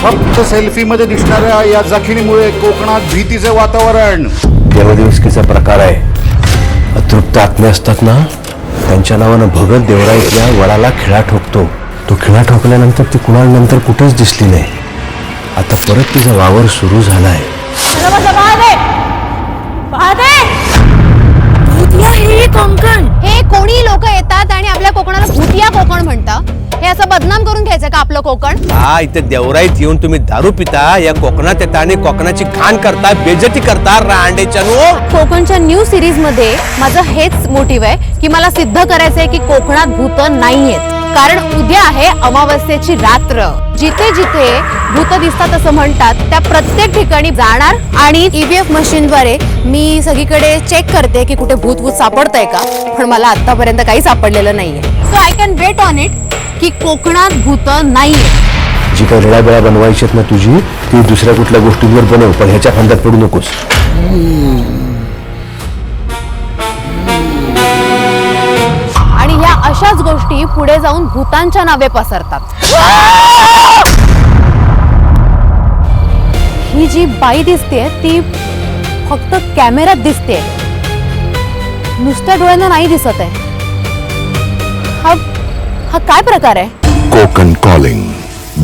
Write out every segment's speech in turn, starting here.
फक्त सेल्फी मध्ये दिसणाऱ्या या जखीनीमुळे कोकणात भीतीचे वातावरण. देवदिवसकीचा प्रकार आहे. अतृप्त आत्मे असतात ना, त्यांच्या नावानं भगत देवराईतल्या वडाला खिळा ठोकतो. तो खिळा ठोकल्यानंतर ती कुणानंतर कुठेच दिसली नाही. आता परत तिचा वावर सुरू झालाय. हे कोणी लोक येतात आणि आपल्या कोकणाला भूतिया कोकण म्हणतात. हे असं बदनाम करून घ्यायचं का आपलं कोकण? हा, इथे देवराईत येऊन तुम्ही दारू पिता, या कोकणात येता आणि कोकणाची घाण करता, बेइज्जती करता रांडेच्या नो. कोकणच्या न्यू सिरीज मध्ये माझं हेच मोटिव्ह आहे की मला सिद्ध करायचंय की कोकणात भूत नाहीयेत. कारण उद्या आहे अमावस्येची रात्र. जिथे जिथे भूत दिसतात असं म्हणतात त्या प्रत्येक ठिकाणी जाणार आणि ईव्हीएफ मशीनद्वारे मी सगळीकडे चेक करते की कुठे भूत सापडतंय का. पण मला आतापर्यंत काही सापडलेलं नाहीये. So I can bet on it की कोकणात भूत नाहीये. जी काही रेडाबेडा बनवायची ना तुझी, ती दुसऱ्या कुठल्या गोष्टींवर बनव, पण ह्याच्या फंदात पडू नकोस. आणि ह्या अशाच गोष्टी पुढे जाऊन भूतांच्या नावे पसरतात. ही जी बाई दिसते ती फक्त कॅमेऱ्यात दिसते, नुसत्या डोळ्यांना नाही दिसत आहे. हा काय प्रकार आहे? कोकण कॉलिंग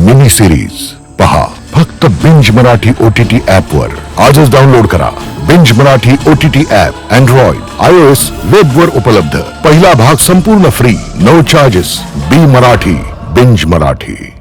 मिनी सिरीज पहा फक्त बिंज मराठी OTT ऍप वर. आजच डाउनलोड करा binge Marathi OTT app. Android, iOS, web वर उपलब्ध. पहिला भाग संपूर्ण फ्री, नो चार्जेस. बी मराठी, बिंज मराठी.